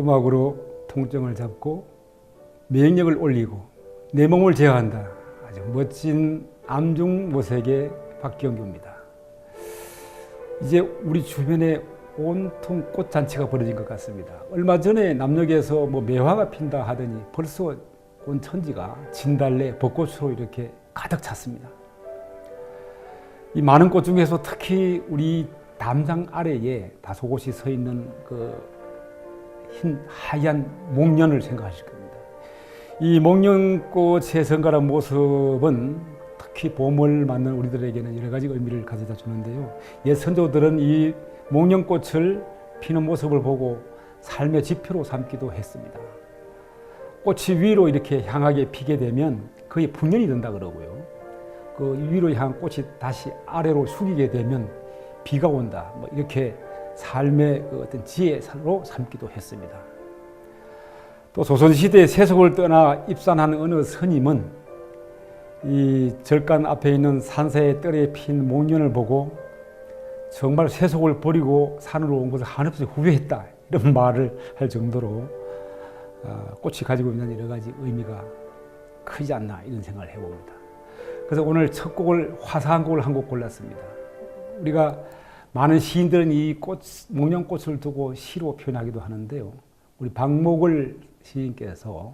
음악으로 통증을 잡고免疫力을 올리고 내 몸을 제어한다. 아주 멋진 암중모색의 박경규입니다. 이제 우리 주변에 온통 꽃잔치가 벌어진 것 같습니다. 얼마 전에 남녘에서 매화가 핀다 하더니 벌써 온 천지가 진달래, 벚꽃으로 이렇게 가득 찼습니다. 이 많은 꽃 중에서 특히 우리 담장 아래에 다소곳이 서 있는 그 흰 하얀 목련을 생각하실 겁니다. 이 목련꽃의 성갈한 모습은 특히 봄을 맞는 우리들에게는 여러 가지 의미를 가져다 주는데요. 옛 선조들은 이 목련꽃을 피는 모습을 보고 삶의 지표로 삼기도 했습니다. 꽃이 위로 이렇게 향하게 피게 되면 거의 풍년이 된다 그러고요. 그 위로 향한 꽃이 다시 아래로 숙이게 되면 비가 온다. 이렇게 삶의 그 어떤 지혜로 삼기도 했습니다. 또 조선시대에 세속을 떠나 입산한 어느 스님은 이 절간 앞에 있는 산사의 뜰에 핀 목련을 보고 정말 세속을 버리고 산으로 온 것을 한없이 후회했다. 이런 말을 할 정도로 꽃이 가지고 있는 여러 가지 의미가 크지 않나 이런 생각을 해봅니다. 그래서 오늘 첫 곡을 화사한 곡을 한 곡 골랐습니다. 우리가 많은 시인들은 이 목련꽃을 두고 시로 표현하기도 하는데요. 우리 박목을 시인께서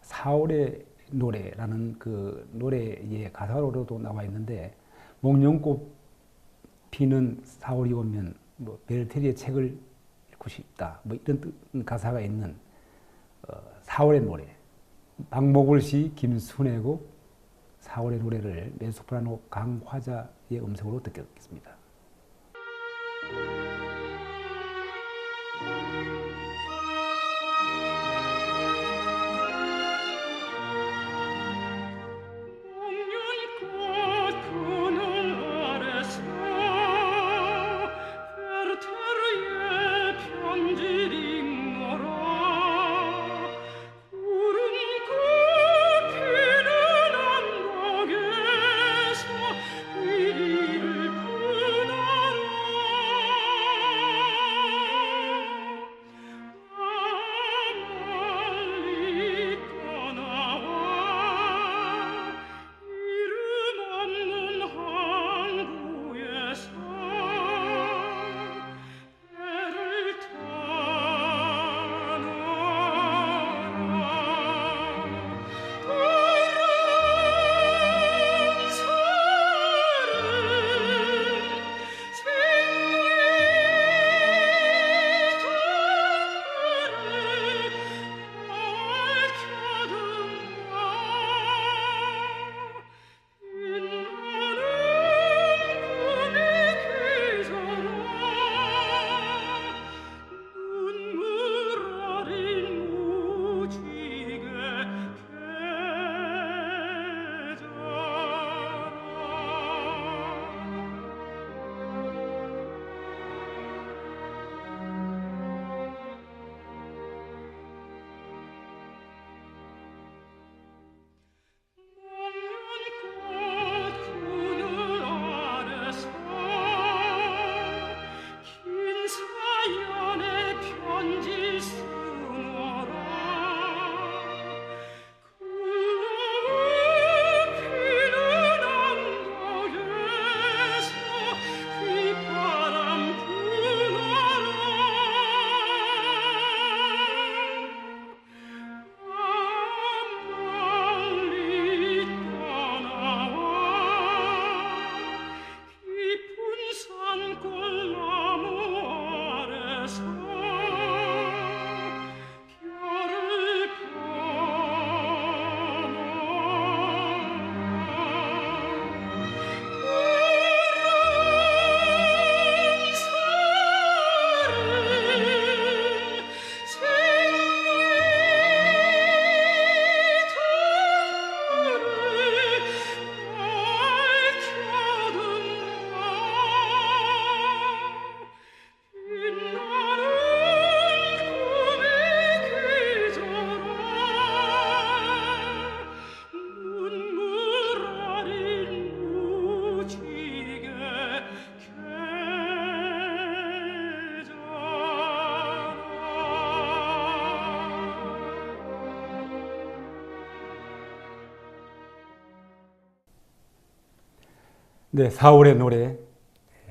4월의 노래라는 그 노래의 가사로도 나와 있는데 목련꽃 피는 4월이 오면 벨테리의 책을 읽고 싶다. 이런 가사가 있는 4월의 노래. 박목을 시 김순애곡 4월의 노래를 메소프라노 강화자의 음성으로 듣겠습니다. 위리를 네, 4월의 노래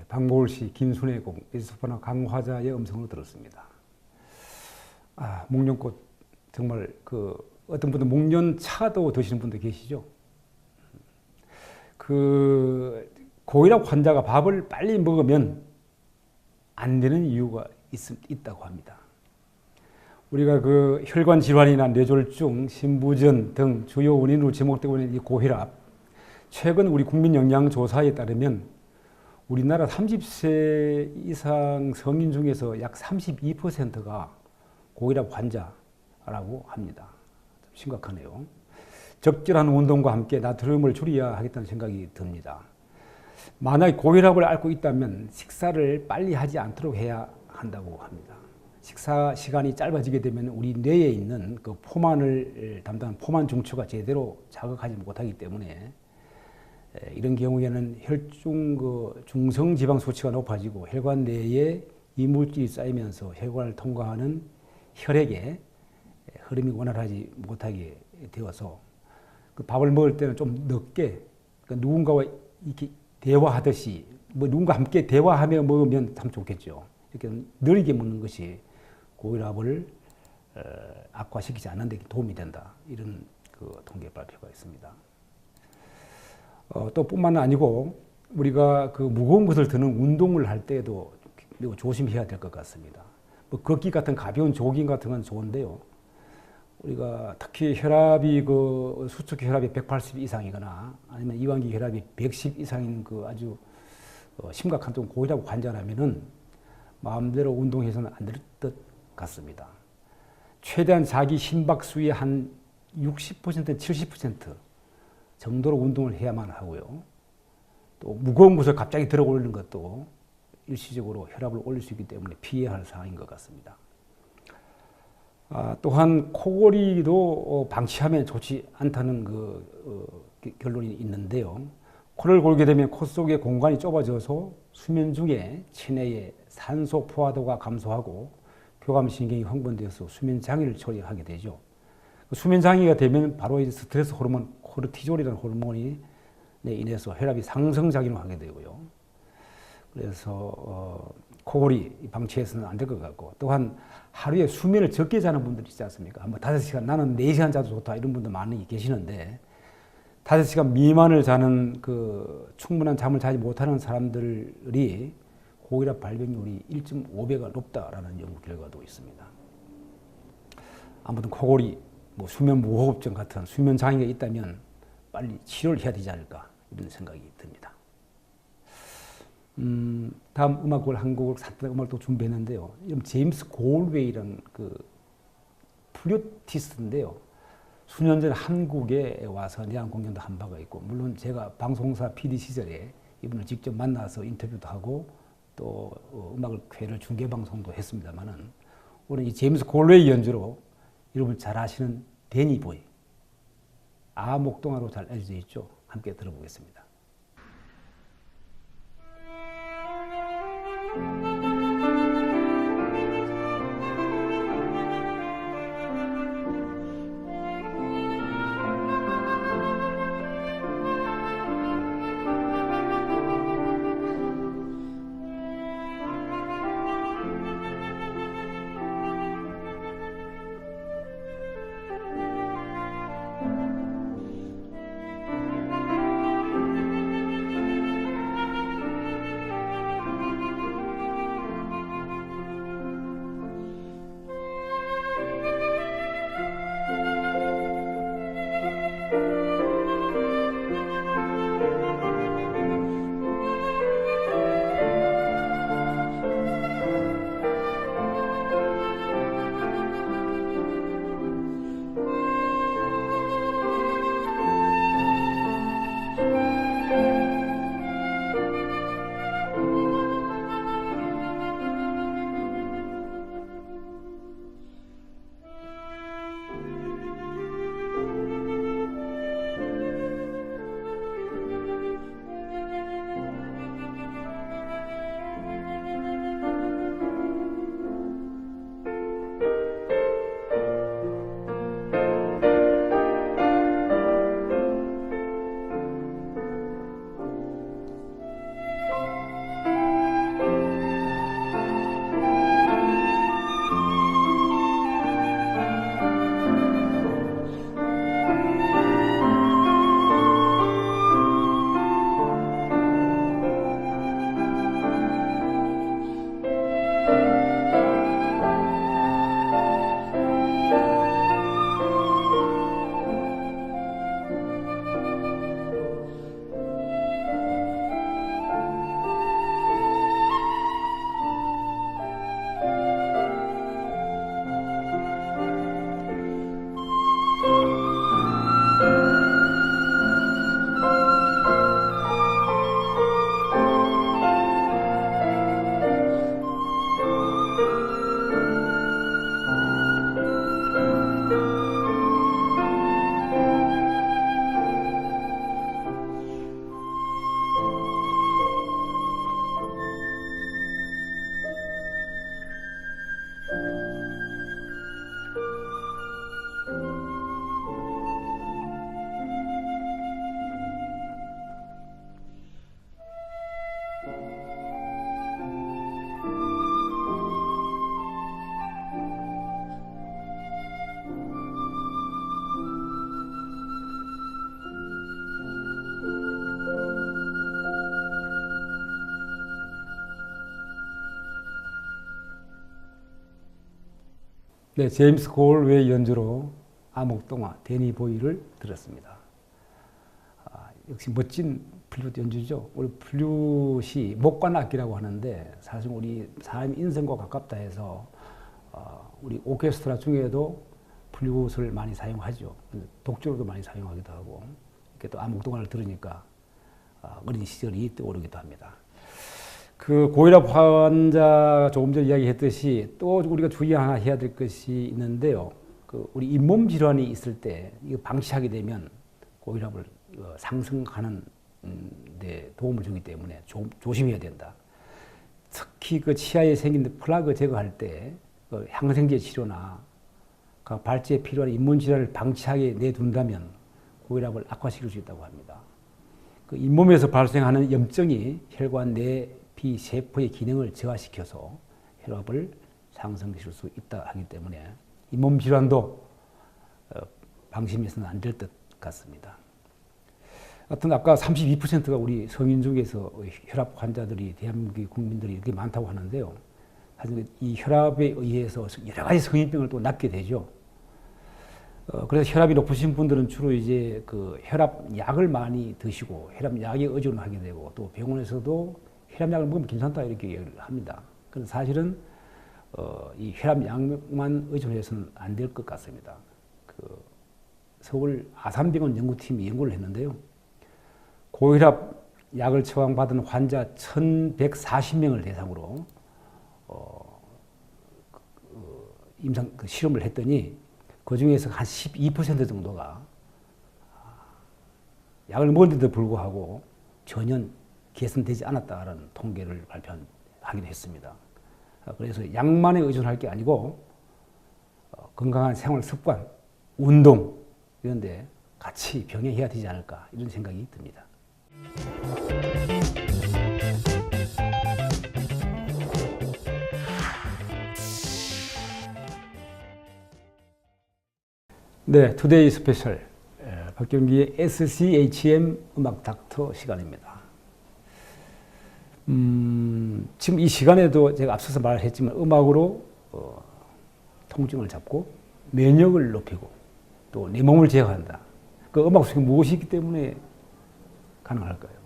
박모을 시 김순의 곡 에스토파나 강화자의 음성으로 들었습니다. 목련꽃 정말 어떤 분들 목련 차도 드시는 분도 계시죠. 고혈압 환자가 밥을 빨리 먹으면 안 되는 이유가 있다고 합니다. 우리가 혈관 질환이나 뇌졸중, 심부전 등 주요 원인으로 지목되고 있는 이 고혈압, 최근 우리 국민영양조사에 따르면 우리나라 30세 이상 성인 중에서 약 32%가 고혈압 환자라고 합니다. 심각하네요. 적절한 운동과 함께 나트륨을 줄여야 하겠다는 생각이 듭니다. 만약 고혈압을 앓고 있다면 식사를 빨리 하지 않도록 해야 한다고 합니다. 식사 시간이 짧아지게 되면 우리 뇌에 있는 포만을 담당하는 포만 중추가 제대로 자극하지 못하기 때문에 이런 경우에는 중성 지방 수치가 높아지고 혈관 내에 이물질이 쌓이면서 혈관을 통과하는 혈액에 흐름이 원활하지 못하게 되어서 밥을 먹을 때는 좀 늦게 누군가와 이렇게 대화하듯이 누군가 함께 대화하며 먹으면 참 좋겠죠. 이렇게 느리게 먹는 것이 고혈압을 악화시키지 않는 데 도움이 된다. 이런 통계 발표가 있습니다. 또 뿐만 아니고 우리가 무거운 것을 드는 운동을 할 때에도 매우 조심해야 될 것 같습니다. 걷기 같은 가벼운 조깅 같은 건 좋은데요. 우리가 특히 혈압이 수축 혈압이 180 이상이거나 아니면 이완기 혈압이 110 이상인 아주 심각한 좀 고혈압 환자라면은 마음대로 운동해서는 안 될 것 같습니다. 최대한 자기 심박수의 한 60%, 70% 정도로 운동을 해야만 하고요. 또 무거운 것을 갑자기 들어 올리는 것도 일시적으로 혈압을 올릴 수 있기 때문에 피해야 할 사항인 것 같습니다. 또한 코골이도 방치하면 좋지 않다는 결론이 있는데요. 코를 골게 되면 코 속의 공간이 좁아져서 수면 중에 체내의 산소 포화도가 감소하고 교감신경이 흥분되어서 수면 장애를 초래하게 되죠. 수면 장애가 되면 바로 스트레스 호르몬 코르티졸이라는 호르몬이 인해서 혈압이 상승 작용을 하게 되고요. 그래서 코골이 방치해서는 안 될 것 같고, 또한 하루에 수면을 적게 자는 분들이 있지 않습니까? 5시간, 나는 4시간 자도 좋다 이런 분들 많이 계시는데 5시간 미만을 자는 충분한 잠을 자지 못하는 사람들이 고혈압 발병률이 1.5배가 높다라는 연구 결과도 있습니다. 아무튼 코골이, 수면 무호흡증 같은 수면 장애가 있다면 빨리 치료를 해야 되지 않을까 이런 생각이 듭니다. 다음 음악을 한 곡을 산뜻한 음악을 또 준비했는데요. 이름 제임스 골웨이라는 플루티스트인데요. 수년 전에 한국에 와서 내한 공연도 한 바가 있고, 물론 제가 방송사 PD 시절에 이분을 직접 만나서 인터뷰도 하고 또 음악을 회를 중계 방송도 했습니다만은, 오늘 이 제임스 골웨이 연주로 여러분 잘 아시는 데니 보이, 목동화로 잘 알려져 있죠. 함께 들어보겠습니다. 네, 제임스 콜웨이 연주로 암흑동화 데니 보이를 들었습니다. 역시 멋진 플룻 연주죠. 우리 플룻이 목관 악기라고 하는데 사실 우리 사람 인생과 가깝다 해서 우리 오케스트라 중에도 플룻을 많이 사용하죠. 독주로도 많이 사용하기도 하고 이렇게 또 암흑동화를 들으니까 어린 시절이 떠오르기도 합니다. 그 고혈압 환자 조금 전에 이야기했듯이 또 우리가 주의해야 될 것이 있는데요. 그 우리 잇몸 질환이 있을 때 이거 방치하게 되면 고혈압을 상승하는 데 도움을 주기 때문에 조심해야 된다. 특히 그 치아에 생긴 플라그 제거할 때 그 항생제 치료나 그 발치에 필요한 잇몸 질환을 방치하게 내둔다면 고혈압을 악화시킬 수 있다고 합니다. 그 잇몸에서 발생하는 염증이 혈관 내피 세포의 기능을 저하시켜서 혈압을 상승시킬 수 있다 하기 때문에 잇몸 질환도 방심해서는 안 될 것 같습니다. 하여튼 아까 32%가 우리 성인 중에서 혈압 환자들이 대한민국 국민들이 이렇게 많다고 하는데요. 사실 이 혈압에 의해서 여러 가지 성인병을 또 낳게 되죠. 그래서 혈압이 높으신 분들은 주로 이제 그 혈압 약을 많이 드시고 혈압 약에 의존을 하게 되고 또 병원에서도 혈압 약을 먹으면 괜찮다 이렇게 얘기를 합니다. 그런데 사실은 이 혈압 약만 의존해서는 안 될 것 같습니다. 그 서울 아산병원 연구팀이 연구를 했는데요. 고혈압 약을 처방받은 환자 1,140명을 대상으로 임상 실험을 했더니 그 중에서 한 12% 정도가 약을 먹었는데도 불구하고 전혀 개선되지 않았다는 통계를 발표하기도 했습니다. 그래서 약만에 의존할 게 아니고 건강한 생활 습관, 운동 이런 데 같이 병행해야 되지 않을까 이런 생각이 듭니다. 네, 투데이 스페셜 박경기의 SCHM 음악 닥터 시간입니다. 지금 이 시간에도 제가 앞서서 말했지만 음악으로 통증을 잡고 면역을 높이고 또 내 몸을 제어한다. 그 음악 속에 무엇이 있기 때문에 가능할까요?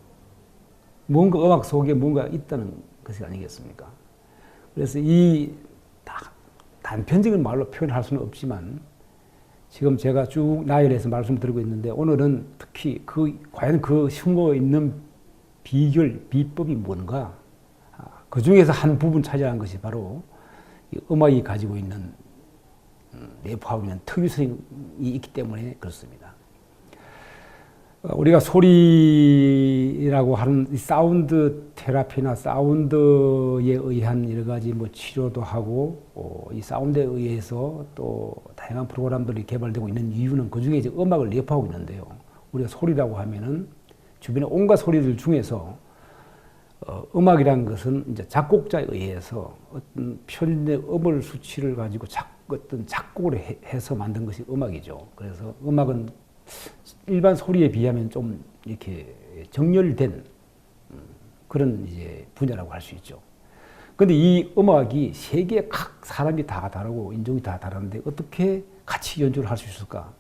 뭔가 음악 속에 뭔가 있다는 것이 아니겠습니까? 그래서 이 단편적인 말로 표현할 수는 없지만 지금 제가 쭉 나열해서 말씀드리고 있는데 오늘은 특히 과연 그 숨어 있는 비법이 뭔가 그 중에서 한 부분 차지한 것이 바로 이 음악이 가지고 있는 내포하고 있는 특유성이 있기 때문에 그렇습니다. 우리가 소리라고 하는 사운드 테라피나 사운드에 의한 여러 가지 치료도 하고 이 사운드에 의해서 또 다양한 프로그램들이 개발되고 있는 이유는 그 중에 이제 음악을 내포하고 있는데요. 우리가 소리라고 하면은 주변의 온갖 소리들 중에서 음악이라는 것은 이제 작곡자에 의해서 어떤 편의 음을 수치를 가지고 어떤 작곡을 해서 만든 것이 음악이죠. 그래서 음악은 일반 소리에 비하면 좀 이렇게 정렬된 그런 이제 분야라고 할 수 있죠. 그런데 이 음악이 세계 각 사람이 다 다르고 인종이 다 다른데 어떻게 같이 연주를 할 수 있을까?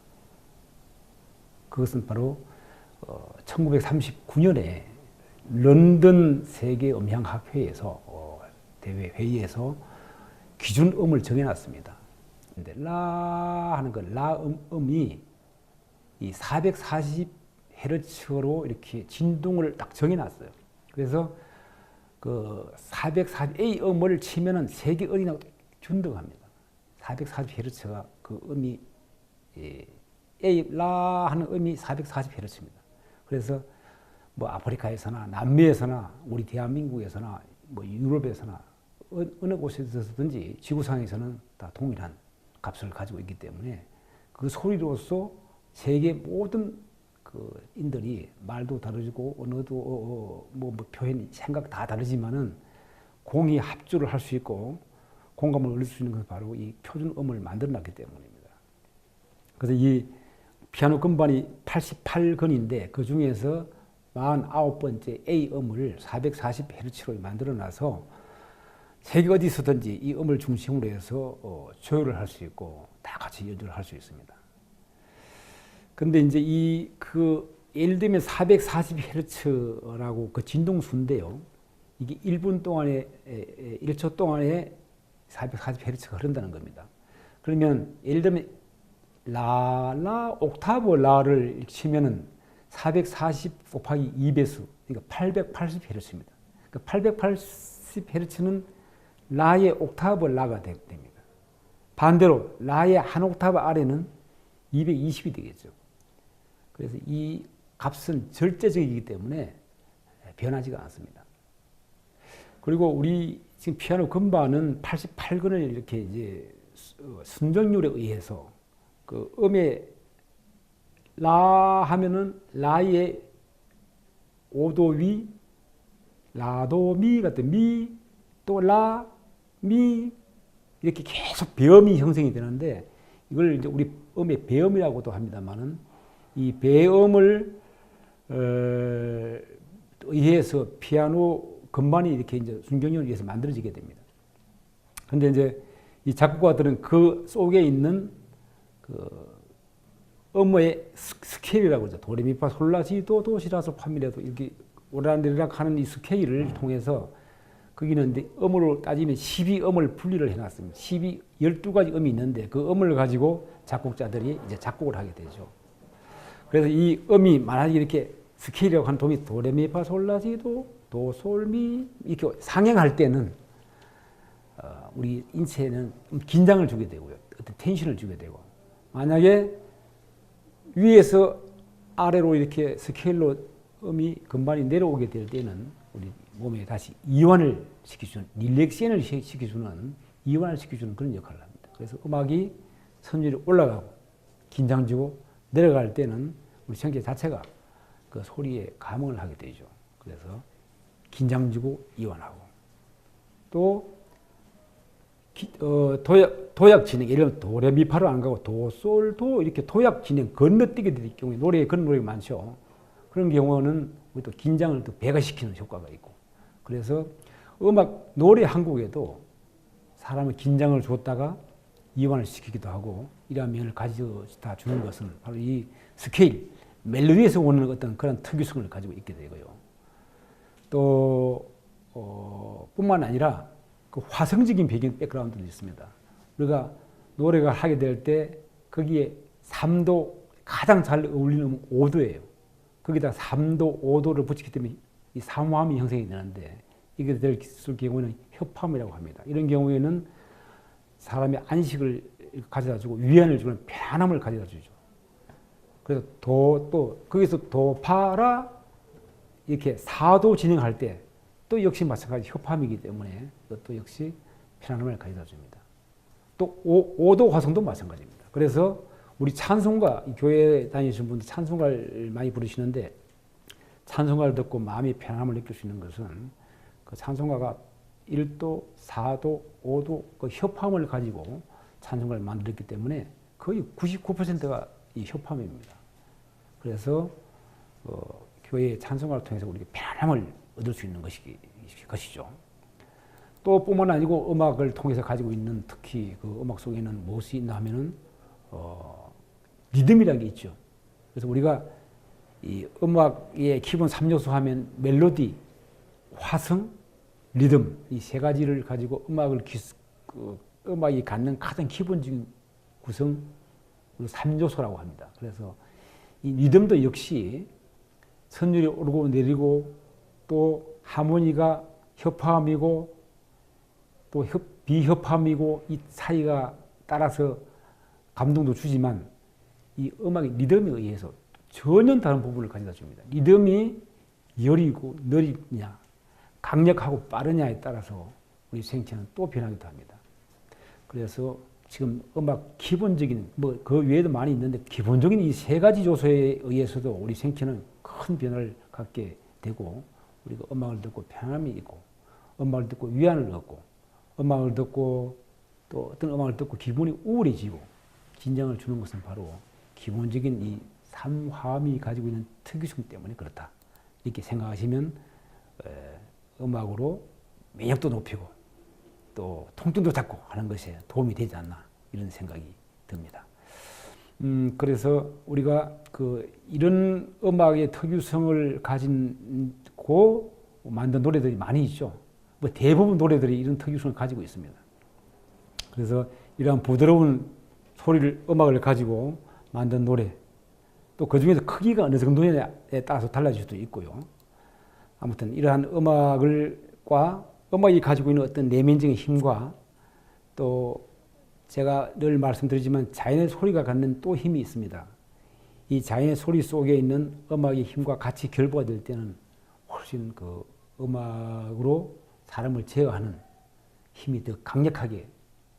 그것은 바로 1939년에 런던 세계 음향학회에서 대회 회의에서 기준음을 정해놨습니다. 근데 라 하는 건 라 음이 이 440Hz로 이렇게 진동을 딱 정해놨어요. 그래서 그 440A 음을 치면은 세계 음이랑 준동합니다. 440Hz가 그 음이 A 라 하는 음이 440Hz입니다. 그래서 아프리카에서나 남미에서나 우리 대한민국에서나 유럽에서나 어느 곳에서든지 지구상에서는 다 동일한 값을 가지고 있기 때문에 그 소리로서 세계 모든 그 인들이 말도 다르고 언어도 표현 생각 다 다르지만은 공이 합주를 할 수 있고 공감을 얻을 수 있는 것은 바로 이 표준음을 만들어놨기 때문입니다. 그래서 이 피아노 건반이 88건인데 그 중에서 49번째 A 음을 440Hz로 만들어놔서 세계 어디서든지 이 음을 중심으로 해서 조율을 할 수 있고 다 같이 연주를 할 수 있습니다. 근데 이제 예를 들면 440Hz라고 그 진동수인데요. 이게 1분 동안에 1초 동안에 440Hz가 흐른다는 겁니다. 그러면 예를 들면 라 옥타브 라를 치면은 440 곱하기 2배수, 그러니까 880Hz입니다. 그러니까 880Hz는 라의 옥타브 라가 됩니다. 반대로 라의 한 옥타브 아래는 220이 되겠죠. 그래서 이 값은 절대적이기 때문에 변하지가 않습니다. 그리고 우리 지금 피아노 건반은 88근을 이렇게 이제 순정률에 의해서 그 음의 라 하면은 라의 5도 위, 라도 미 같은 미, 또 라, 미 이렇게 계속 배음이 형성이 되는데 이걸 이제 우리 음의 배음이라고도 합니다만은 이 배음을 의해서 피아노 건반이 이렇게 이제 순정률에 의해서 만들어지게 됩니다. 근데 이제 이 작곡가들은 그 속에 있는 그 음의 스케일이라고 그러죠. 도레미파 솔라시도 도시라서 파미레도 이렇게 오르락내리락 하는 이 스케일을 통해서 거기는 이제 음으로 따지면 12음을 분리를 해놨습니다. 12가지 음이 있는데 그 음을 가지고 작곡자들이 이제 작곡을 하게 되죠. 그래서 이 음이 만약에 이렇게 스케일이라고 하는 도미 도레미파 솔라시도 도솔미 이렇게 상행할 때는 우리 인체에는 긴장을 주게 되고요. 어떤 텐션을 주게 되고 만약에 위에서 아래로 이렇게 스케일로 음이 건반이 내려오게 될 때는 우리 몸에 다시 이완을 시켜주는 릴렉션을 시켜주는 이완을 시켜주는 그런 역할을 합니다. 그래서 음악이 선율이 올라가고 긴장 주고 내려갈 때는 우리 신체 자체가 그 소리에 감응을 하게 되죠. 그래서 긴장 주고 이완하고 또 도약 진행, 예를 들면 도레미파를 안 가고 도솔도 이렇게 도약 진행 건너뛰게 될 경우에 노래에 그런 노래가 많죠. 그런 경우는 우리 또 긴장을 또 배가시키는 효과가 있고 그래서 음악 노래 한 곡에도 사람의 긴장을 줬다가 이완을 시키기도 하고 이러한 면을 가져다 주는 것은 바로 이 스케일, 멜로디에서 오는 어떤 그런 특유성을 가지고 있게 되고요. 또 뿐만 아니라 그 화성적인 배경 백그라운드도 있습니다. 우리가 노래가 하게 될 때 거기에 3도 가장 잘 어울리는 5도예요. 거기다 3도, 5도를 붙이기 때문에 이 삼화음이 형성이 되는데 이게 될 경우에는 협화음이라고 합니다. 이런 경우에는 사람의 안식을 가져다 주고 위안을 주는 편함을 가져다 주죠. 그래서 또 거기서 도파라 이렇게 4도 진행할 때 또 역시 마찬가지 협함이기 때문에 또 역시 편안함을 가져다 줍니다. 또 5도 화성도 마찬가지입니다. 그래서 우리 찬송가, 교회 다니시는 분들 찬송가를 많이 부르시는데 찬송가를 듣고 마음이 편안함을 느낄 수 있는 것은 그 찬송가가 1도, 4도, 5도 그 협함을 가지고 찬송가를 만들었기 때문에 거의 99%가 이 협함입니다. 그래서 교회의 찬송가를 통해서 우리가 편안함을 얻을 수 있는 것이죠. 또 뿐만 아니고 음악을 통해서 가지고 있는 특히 그 음악 속에는 무엇이 있나 하면은 리듬이라는 게 있죠. 그래서 우리가 이 음악의 기본 3요소 하면 멜로디, 화성, 리듬 이 세 가지를 가지고 음악이 갖는 가장 기본적인 구성 3요소라고 합니다. 그래서 이 리듬도 역시 선율이 오르고 내리고 또 하모니가 협화음이고 또 비협화음이고 이 사이가 따라서 감동도 주지만 이 음악의 리듬에 의해서 전혀 다른 부분을 가져다 줍니다. 리듬이 여리고 느리냐 강력하고 빠르냐에 따라서 우리 생체는 또 변하기도 합니다. 그래서 지금 음악 기본적인 그 외에도 많이 있는데 기본적인 이 세 가지 요소에 의해서도 우리 생체는 큰 변화를 갖게 되고 우리가 음악을 듣고 편함이 있고 음악을 듣고 위안을 얻고 음악을 듣고 또 어떤 음악을 듣고 기분이 우울해지고 긴장을 주는 것은 바로 기본적인 이 삼화음이 가지고 있는 특유성 때문에 그렇다. 이렇게 생각하시면 음악으로 면역도 높이고 또 통증도 잡고 하는 것에 도움이 되지 않나 이런 생각이 듭니다. 그래서 우리가 이런 음악의 특유성을 가지고 만든 노래들이 많이 있죠. 뭐 대부분 노래들이 이런 특유성을 가지고 있습니다. 그래서 이러한 부드러운 음악을 가지고 만든 노래, 또 그 중에서 크기가 어느 정도에 따라서 달라질 수도 있고요. 아무튼 이러한 음악이 가지고 있는 어떤 내면적인 힘과 또 제가 늘 말씀드리지만 자연의 소리가 갖는 또 힘이 있습니다. 이 자연의 소리 속에 있는 음악의 힘과 같이 결부가 될 때는 훨씬 음악으로 사람을 제어하는 힘이 더 강력하게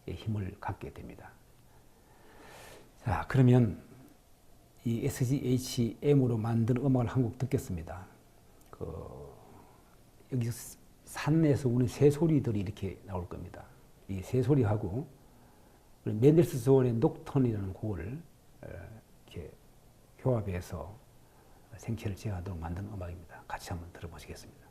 힘을 갖게 됩니다. 자, 그러면 이 SGHM으로 만든 음악을 한 곡 듣겠습니다. 여기 산에서 우는 새소리들이 이렇게 나올 겁니다. 이 새소리하고 멘델스존의 녹턴이라는 곡을 이렇게 효합해서 생체를 제어하도록 만든 음악입니다. 같이 한번 들어보시겠습니다.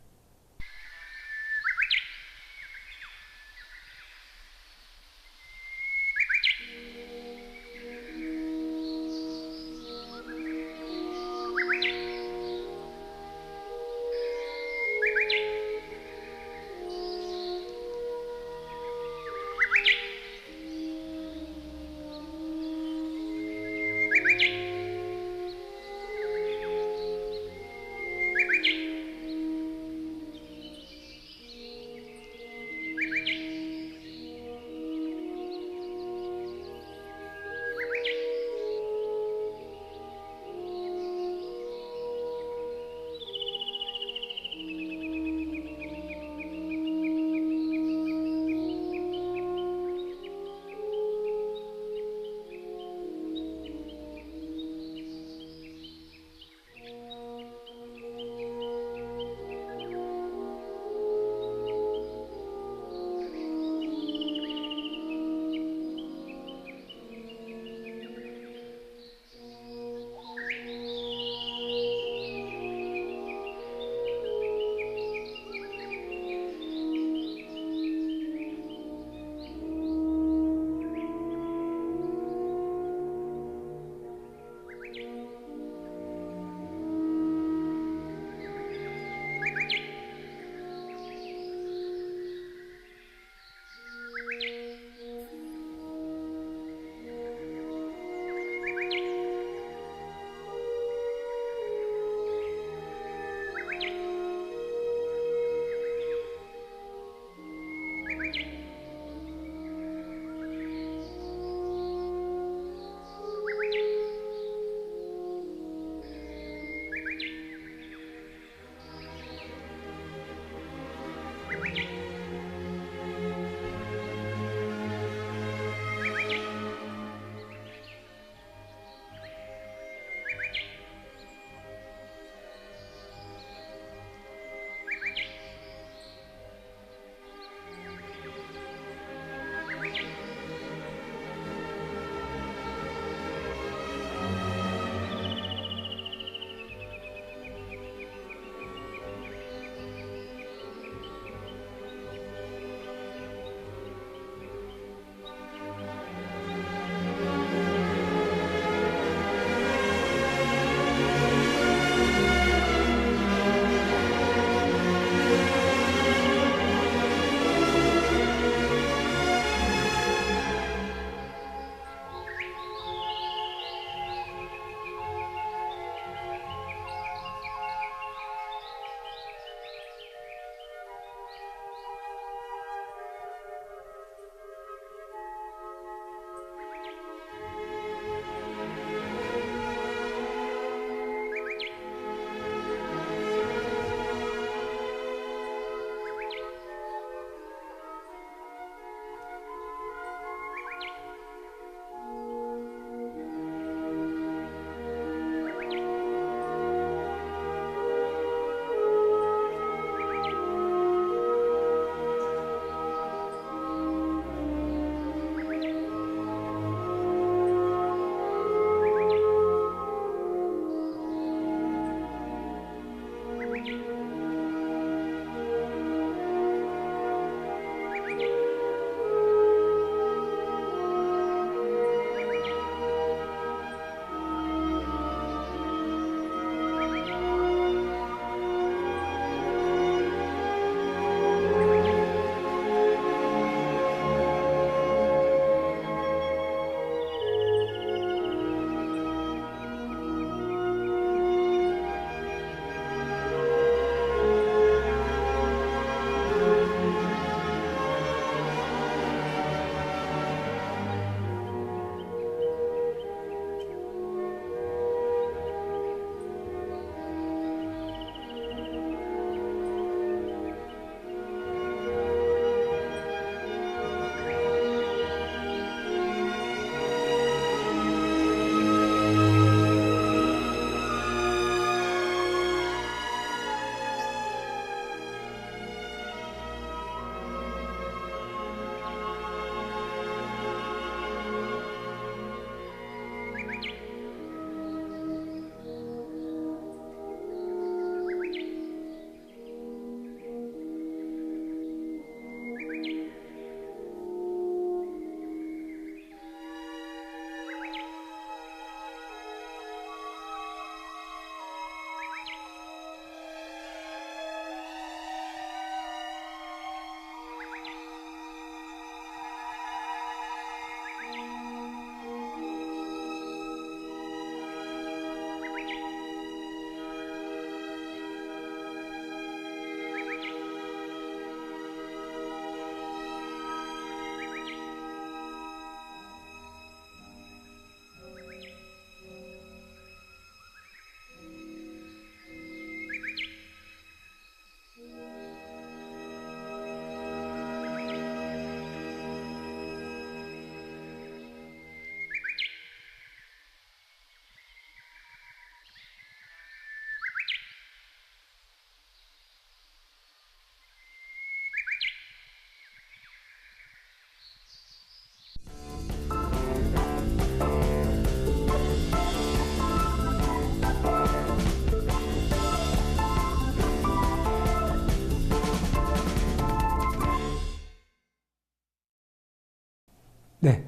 네,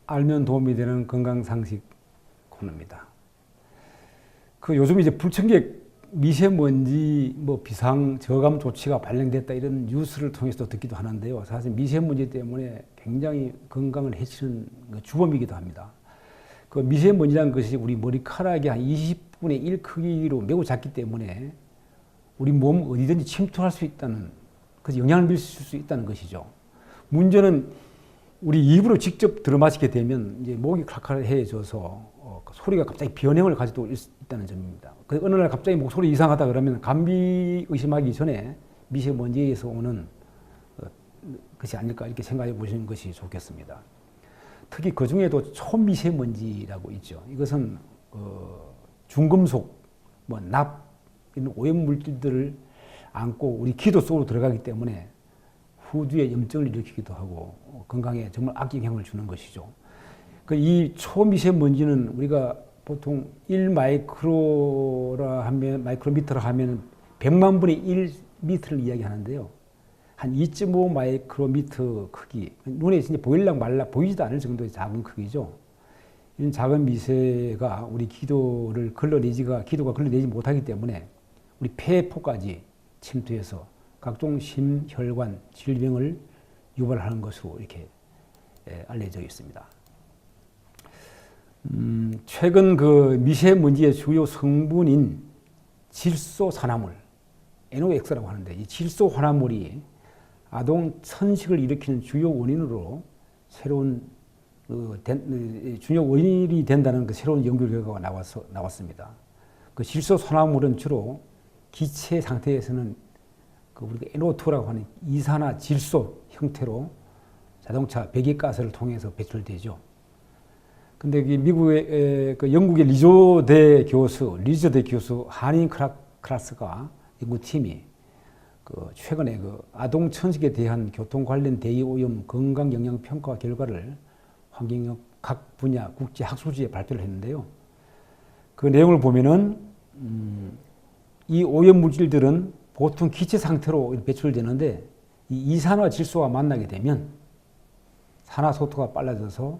알면 도움이 되는 건강상식 코너입니다. 그 요즘 이제 불청객 미세먼지 뭐 비상 저감 조치가 발령됐다 이런 뉴스를 통해서 듣기도 하는데요. 사실 미세먼지 때문에 굉장히 건강을 해치는 주범이기도 합니다. 그 미세먼지라는 것이 우리 머리카락의 한 20분의 1 크기로 매우 작기 때문에 우리 몸 어디든지 침투할 수 있다는, 그래서 영향을 미칠 수 있다는 것이죠. 문제는 우리 입으로 직접 들어마시게 되면 이제 목이 칼칼해져서 소리가 갑자기 변형을 가지고 있다는 점입니다. 그 어느 날 갑자기 목소리 이상하다 그러면 감기 의심하기 전에 미세먼지에서 오는 것이 아닐까 이렇게 생각해 보시는 것이 좋겠습니다. 특히 그 중에도 초미세먼지라고 있죠. 이것은 중금속, 납 이런 오염 물질들을 안고 우리 기도 속으로 들어가기 때문에 후두에 염증을 일으키기도 하고 건강에 정말 악영향을 주는 것이죠. 이 초미세먼지는 우리가 보통 1마이크로라 하면, 마이크로미터라 하면 100만 분의 1미터를 이야기하는데요. 한 2.5 마이크로미터 크기, 눈에 진짜 보일랑 말라 보이지도 않을 정도의 작은 크기죠. 이런 작은 미세가 우리 기도가 걸러내지 못하기 때문에 우리 폐포까지 침투해서 각종 심혈관 질병을 유발하는 것으로 이렇게 알려져 있습니다. 최근 그 미세먼지의 주요 성분인 질소산화물, NOx라고 하는데 이 질소환화물이 아동 천식을 일으키는 주요 원인으로 주요 원인이 된다는 그 새로운 연구 결과가 나왔습니다. 그 질소산화물은 주로 기체 상태에서는 우리가 NO2라고 하는 이산화질소 형태로 자동차 배기가스를 통해서 배출되죠. 근데 미국의 영국의 리저대 교수 하닌 클라스가 연구팀이 최근에 아동 천식에 대한 교통 관련 대기 오염 건강 영향 평가 결과를 환경역 각 분야 국제 학술지에 발표를 했는데요. 그 내용을 보면은 이 오염 물질들은 보통 기체 상태로 배출되는데 이 이산화질소와 만나게 되면 산화속도가 빨라져서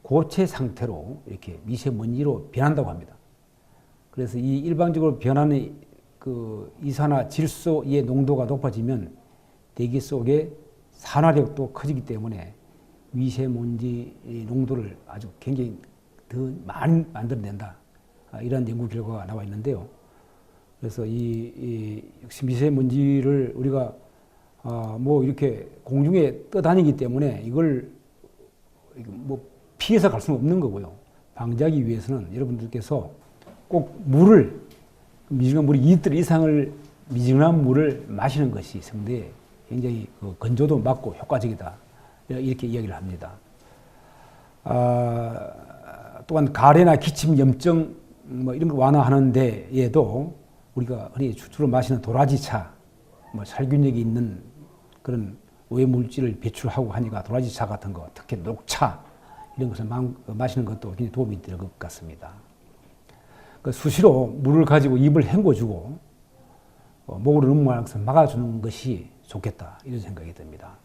고체 상태로 이렇게 미세먼지로 변한다고 합니다. 그래서 이 일반적으로 변하는 그 이산화질소의 농도가 높아지면 대기 속의 산화력도 커지기 때문에 미세먼지 농도를 아주 굉장히 더 많이 만들어낸다. 이런 연구 결과가 나와 있는데요. 그래서 역시 미세먼지를 우리가 이렇게 공중에 떠다니기 때문에 이걸 피해서 갈 수는 없는 거고요. 방지하기 위해서는 여러분들께서 꼭 미지근한 물이 2리터 이상을 미지근한 물을 마시는 것이 성대에 굉장히 건조도 막고 효과적이다. 이렇게 이야기를 합니다. 또한 가래나 기침, 염증 이런 걸 완화하는 데에도 우리가 흔히 주로 마시는 도라지차, 살균력이 있는 그런 오염물질을 배출하고 하니까 도라지차 같은 거, 특히 녹차 이런 것을 마시는 것도 굉장히 도움이 될 것 같습니다. 수시로 물을 가지고 입을 헹궈주고 목으로 넘어가는 것을 막아주는 것이 좋겠다 이런 생각이 듭니다.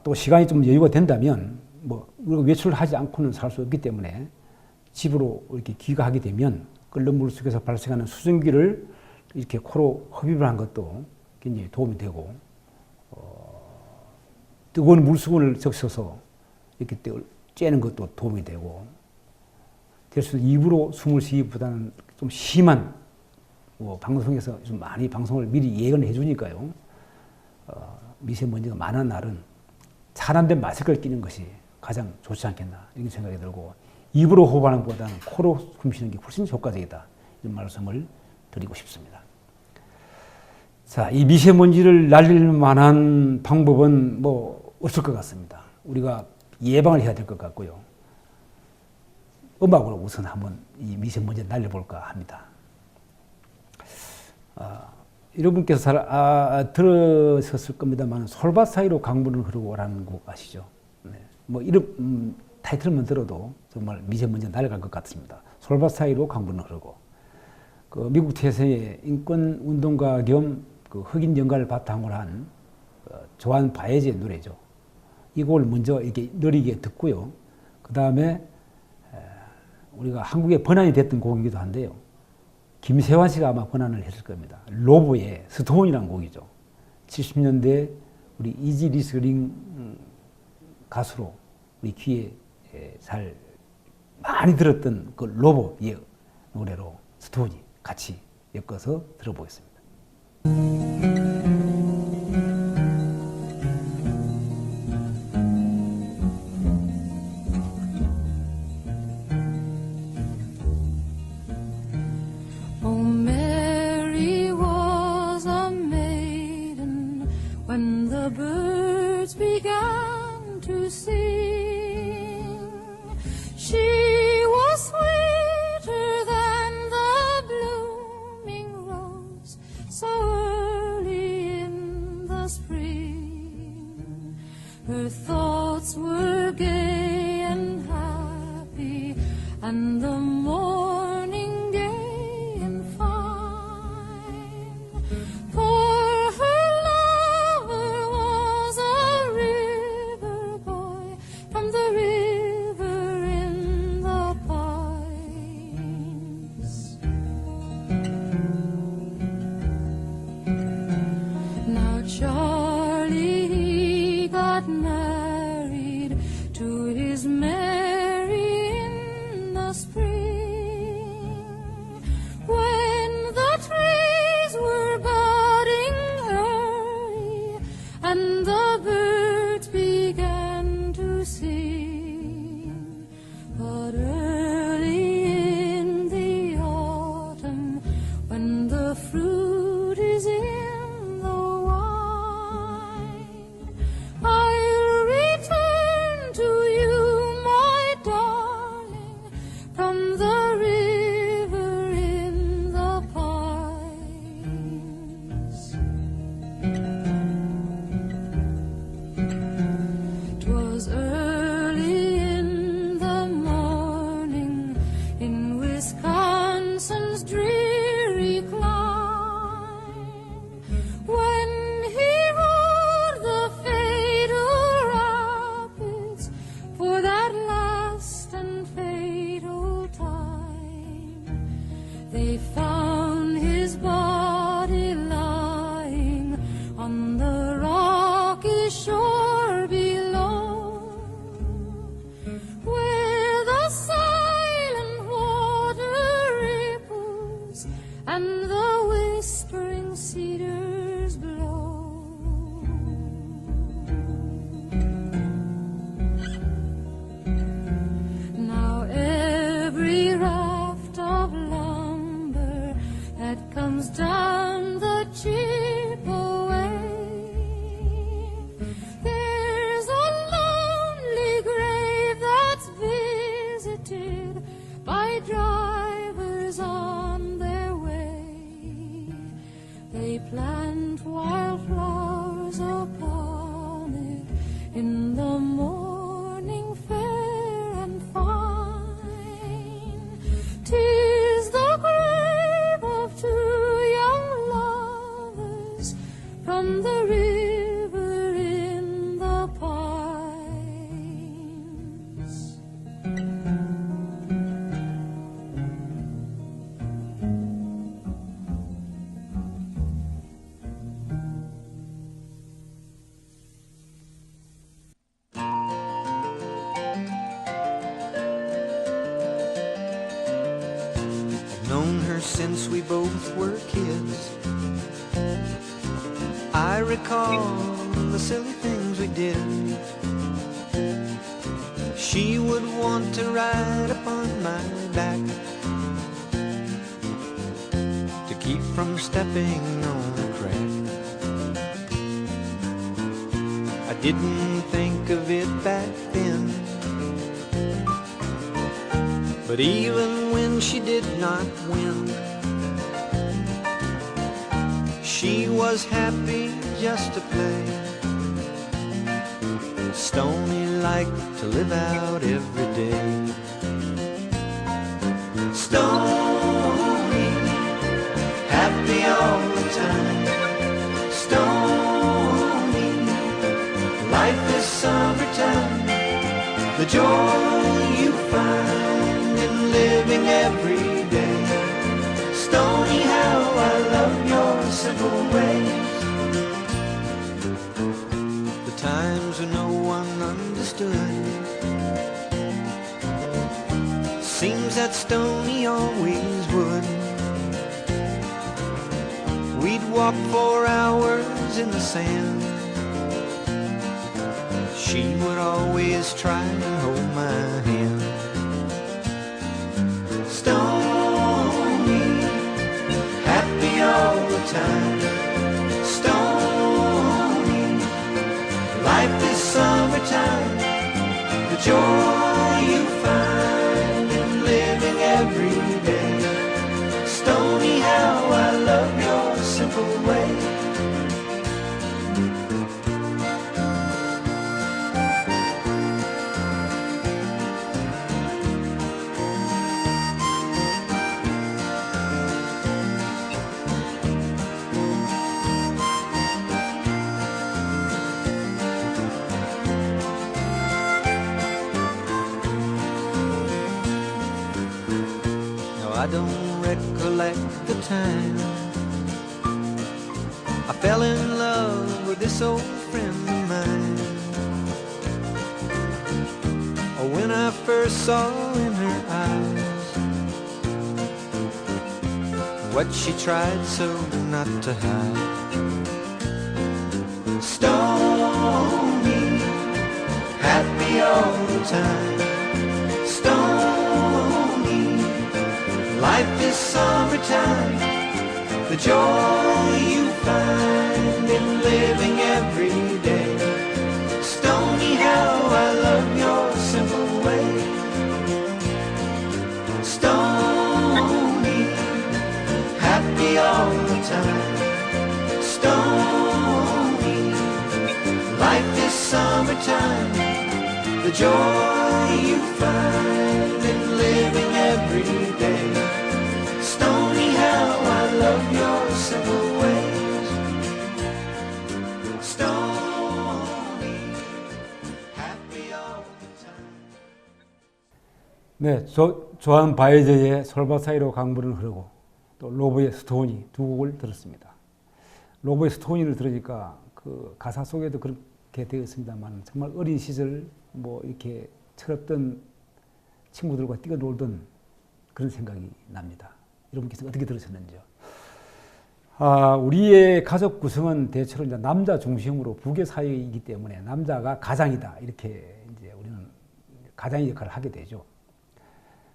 또 시간이 좀 여유가 된다면 우리가 외출을 하지 않고는 살 수 없기 때문에 집으로 이렇게 귀가하게 되면 끓는 물 속에서 발생하는 수증기를 이렇게 코로 흡입을 한 것도 굉장히 도움이 되고 뜨거운 물수건을 적셔서 이렇게 쬐는 것도 도움이 되고 될수록 입으로 숨을 쉬기보다는 좀 심한 방송에서 좀 많이 방송을 미리 예언해 주니까요. 미세먼지가 많은 날은 차단된 마스크를 끼는 것이 가장 좋지 않겠나 이런 생각이 들고 입으로 호흡하는 것보다는 코로 숨쉬는 게 훨씬 효과적이다 이런 말씀을 드리고 싶습니다. 자, 이 미세먼지를 날릴 만한 방법은 없을 것 같습니다. 우리가 예방을 해야 될 것 같고요. 음악으로 우선 한번 이 미세먼지를 날려볼까 합니다. 여러분께서 잘 들으셨을 겁니다만 솔밭 사이로 강물은 흐르고라는 곡 아시죠? 네. 이런 타이틀만 들어도 정말 미세먼지가 날아갈 것 같습니다. 솔밭 사이로 강물은 흐르고 미국 태세의 인권 운동가 겸 흑인 연가를 바탕으로 한 조한 바에즈의 노래죠. 이 곡을 먼저 이렇게 느리게 듣고요. 그 다음에 우리가 한국에 번안이 됐던 곡이기도 한데요. 김세환 씨가 아마 번안을 했을 겁니다. 로보의 스톤이라는 곡이죠. 70년대 우리 이지 리스닝 가수로 우리 귀에 잘 많이 들었던 그 로보의 노래로 스톤이 같이 엮어서 들어보겠습니다. Birds began to sing. She was sweeter than the blooming rose, so early in the spring. Her thoughts were gay and happy, and the morning gay and fine. For the river in the pines. Now Charlie, he got married to his Mary in the spring, when the trees were budding early and the birds began to sing. But early in the autumn, when the fruit is in the wine, I'll return to you, my darling, from the river in the pines. 'Twas early in the morning in Wisconsin's dreary clime, when he rode the fatal rapids for that last and fatal time. They found his body lying on the rocky shore below, where the silent water ripples and the whispering cedars blow. Now every raft of lumber that comes down the Chippewa, there's a lonely grave that's visited by drivers on their way. They plant wildflowers upon it in the morning fair and fine. 'Tis the grave of two young lovers from the river in the pines. Known her since we both were kids. I recall the silly things we did. She would want to ride upon my back to keep from stepping on a crack. I didn't think of it back then, but even when she did not win, she was happy just to play. Stony liked to live out every day. Stony, happy all the time. Stony, Life is summertime, the joy you find in living every day. Stony, how I love your simple ways. The times when no one understood, seems that Stony always would. We'd walk for hours in the sand. She would always try and hold my hand. Stony, happy all the time. Stony, life is summertime, the joy you find in living every day. Stony, how I love your simple way. I don't recollect the time I fell in love with this old friend of mine, or when I first saw in her eyes what she tried so not to hide. Stony, happy all the time. Stony, life is summertime, the joy you find in living every day. Stony, how I love your simple way. Stony, happy all the time. Stony, life is summertime, the joy you find in living every day. Stony, how I love your simple ways. Stony, happy all the time. 네, 조한 바이저의 솔밭 사이로 강물은 흐르고 또 로버의 스토니 두 곡을 들었습니다. 로버의 스토니를 들으니까 그 가사 속에도 그렇게 되어 있습니다만 정말 어린 시절 뭐 이렇게 철없던 친구들과 뛰어놀던 그런 생각이 납니다. 여러분께서 어떻게 들으셨는지요? 우리의 가족 구성은 대체로 이제 남자 중심으로 부계 사회이기 때문에 남자가 가장이다 이렇게 이제 우리는 가장의 역할을 하게 되죠.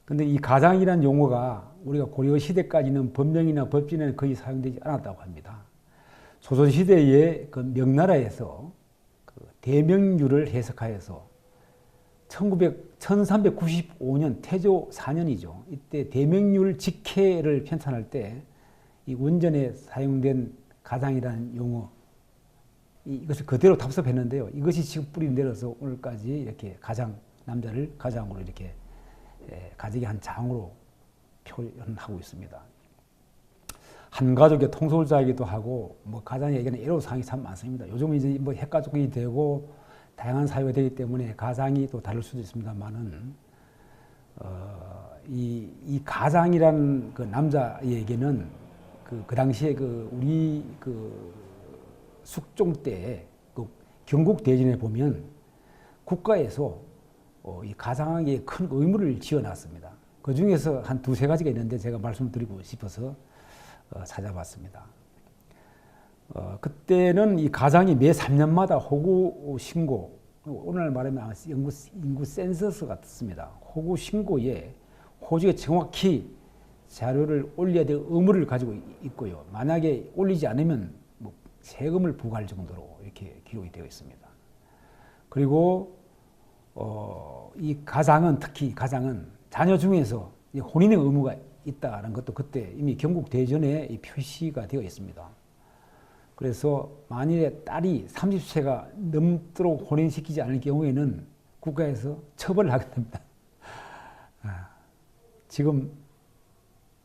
그런데 이 가장이라는 용어가 우리가 고려 시대까지는 법령이나 법진에는 거의 사용되지 않았다고 합니다. 조선 시대의 그 명나라에서 그 대명률을 해석하여서 1395년 태조 4년이죠. 이때 대명률 직해를 편찬할 때 이 원전에 사용된 가장이라는 용어 이것을 그대로 답습했는데요. 이것이 지금 뿌리 내려서 오늘까지 이렇게 가장 남자를 가장으로 이렇게 가족의 한 장으로 표현하고 있습니다. 한 가족의 통솔자이기도 하고 뭐 가장에게는 애로사항이 참 많습니다. 요즘은 이제 뭐 핵가족이 되고 다양한 사회가 되기 때문에 가장이 또 다를 수도 있습니다만은 이 가장이란 그 남자에게는 그 당시에 그 우리 그 숙종 때 그 경국 대전에 보면 국가에서 이 가장에게 큰 의무를 지어놨습니다. 그 중에서 한 두세 가지가 있는데 제가 말씀드리고 싶어서 찾아봤습니다. 그때는 이 가장이 매 3년마다 호구 신고, 오늘날 말하면 인구 센서스 같습니다. 호구 신고에 호주에 정확히 자료를 올려야 될 의무를 가지고 있고요. 만약에 올리지 않으면 뭐 세금을 부과할 정도로 이렇게 기록이 되어 있습니다. 그리고 이 가장은 특히 가장은 자녀 중에서 혼인의 의무가 있다는 것도 그때 이미 경국 대전에 표시가 되어 있습니다. 그래서 만일에 딸이 30세가 넘도록 혼인시키지 않을 경우에는 국가에서 처벌을 하게 됩니다. 지금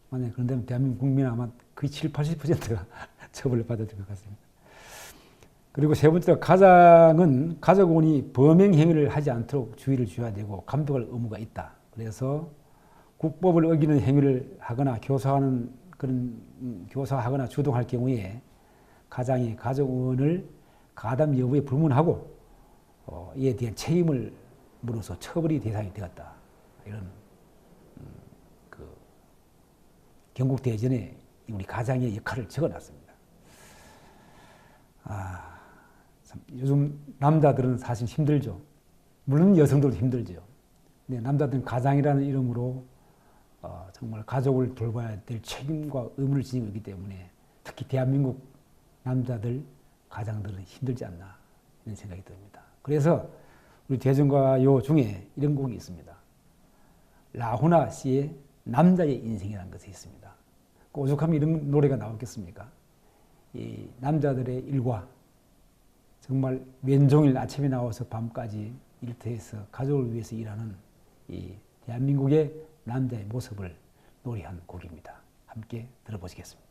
만약에 그런다면 대한민국 국민 아마 거의 70, 80%가 처벌을 받아야 될 것 같습니다. 그리고 세 번째로 가장은 가족원이 범행 행위를 하지 않도록 주의를 줘야 되고 감독할 의무가 있다. 그래서 국법을 어기는 행위를 하거나 교사하거나 주동할 경우에 가장이 가족원을 가담 여부에 불문하고 이에 대한 책임을 물어서 처벌이 대상이 되었다. 이런 경국 대전에 우리 가장의 역할을 적어놨습니다. 참 요즘 남자들은 사실 힘들죠. 물론 여성들도 힘들죠. 근데 남자들은 가장이라는 이름으로 정말 가족을 돌봐야 될 책임과 의무를 지니고 있기 때문에 특히 대한민국 남자들, 가장들은 힘들지 않나 이런 생각이 듭니다. 그래서 우리 대중가요 중에 이런 곡이 있습니다. 라후나 씨의 남자의 인생이라는 것이 있습니다. 오죽하면 이런 노래가 나오겠습니까? 이 남자들의 일과 정말 왼종일 아침에 나와서 밤까지 일터에서 가족을 위해서 일하는 이 대한민국의 남자의 모습을 노래한 곡입니다. 함께 들어보시겠습니다.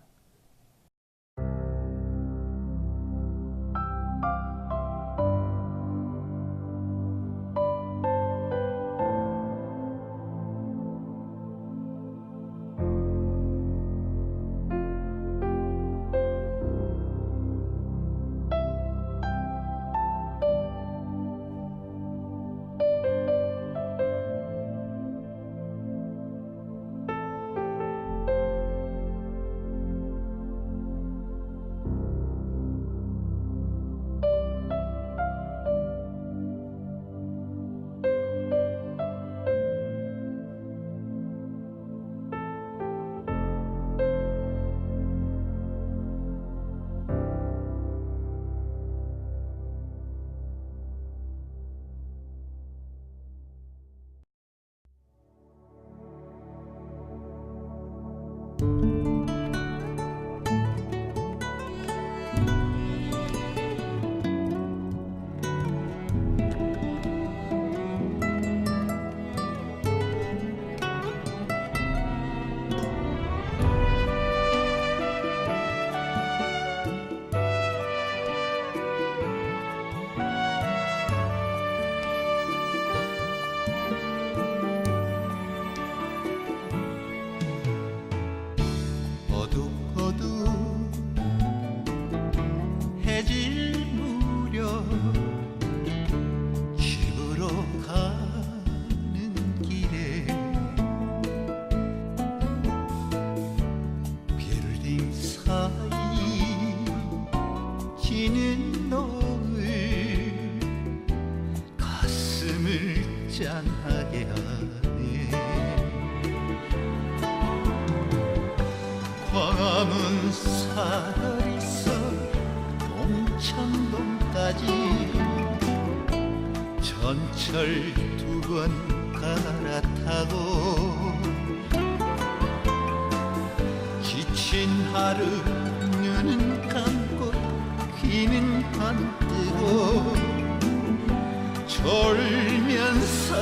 해질 무렵 집으로 가는 길에 빌딩 사이 지는 노을 가슴을 짠하게 하네. 광화문 사거리서 청동까지 전철 2번 갈아타고 지친 하루 눈은 감고 귀는 안 뜨고 졸면서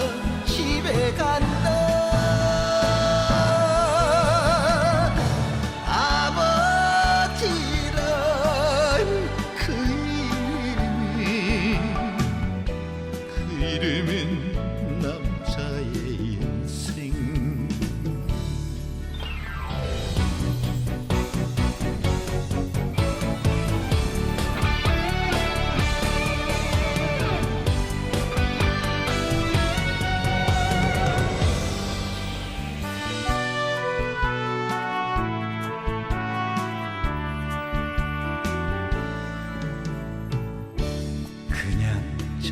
집에 간다. 이름은 남자의 인생.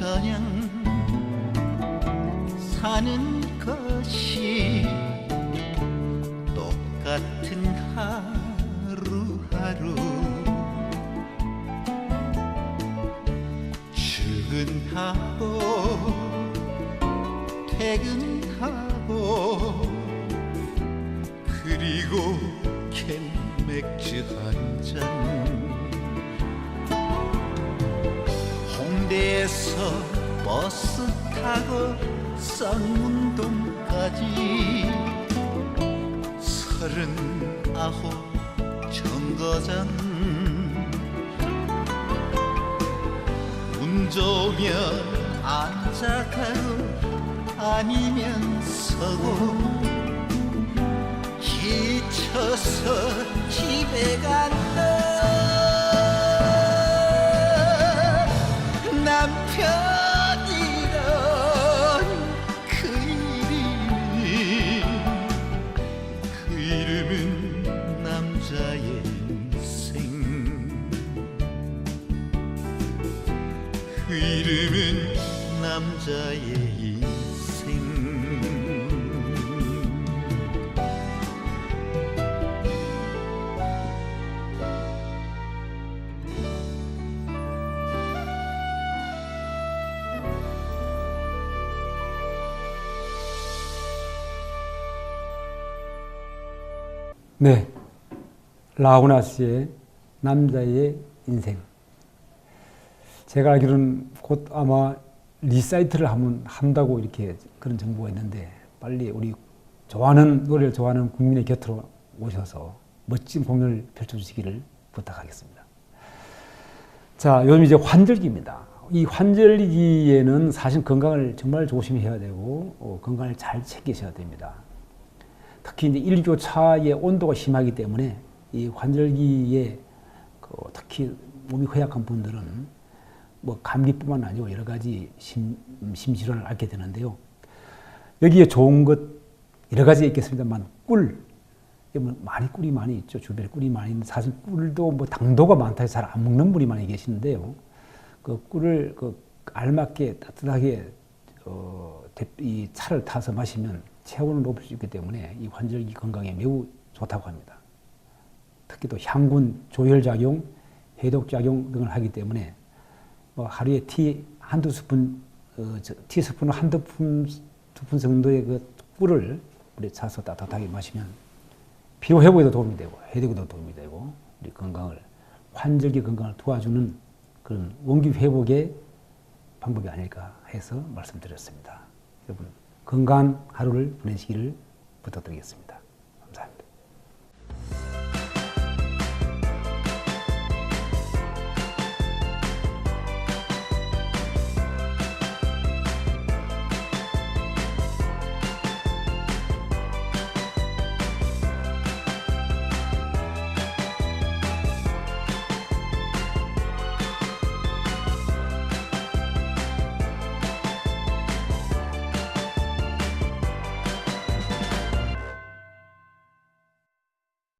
그냥 사는 것이 똑같은 하루하루 출근하고 퇴근하고 그리고 캔 맥주 한 잔 홍대에서 버스 타고 쌍문동까지 39 정거장 기분 좋으면 앉아가고 아니면 서고 지쳐서 집에 간다 남편이란 그 이름은 남자의 인생 그 이름은 남자의 인생 네, 라우나 씨의 남자의 인생. 제가 알기로는 곧 아마 리사이트를 한다고 이렇게 그런 정보가 있는데 빨리 우리 노래를 좋아하는 국민의 곁으로 오셔서 멋진 공연을 펼쳐주시기를 부탁하겠습니다. 자, 요즘 이제 환절기입니다. 이 환절기에는 사실 건강을 정말 조심해야 되고 건강을 잘 챙기셔야 됩니다. 특히 이제 일교차의 온도가 심하기 때문에 이 환절기에 특히 몸이 허약한 분들은 뭐 감기뿐만 아니고 여러 가지 심질환을 앓게 되는데요. 여기에 좋은 것 여러 가지 있겠습니다만 꿀이 많이 있죠. 주변에 꿀이 많이 있는데 사실 꿀도 뭐 당도가 많다 해서 잘 안 먹는 분이 많이 계시는데요. 그 꿀을 알맞게 따뜻하게 이 차를 타서 마시면 체온을 높일 수 있기 때문에 이 환절기 건강에 매우 좋다고 합니다. 특히 또 향균 조혈작용, 해독작용 등을 하기 때문에 뭐 하루에 한두 스푼, 티스푼 한두 푼 정도의 그 꿀을 우리 차서 따뜻하게 마시면 피로 회복에도 도움이 되고 해독에도 도움이 되고 우리 환절기 건강을 도와주는 그런 원기 회복의 방법이 아닐까 해서 말씀드렸습니다. 여러분 건강한 하루를 보내시기를 부탁드리겠습니다.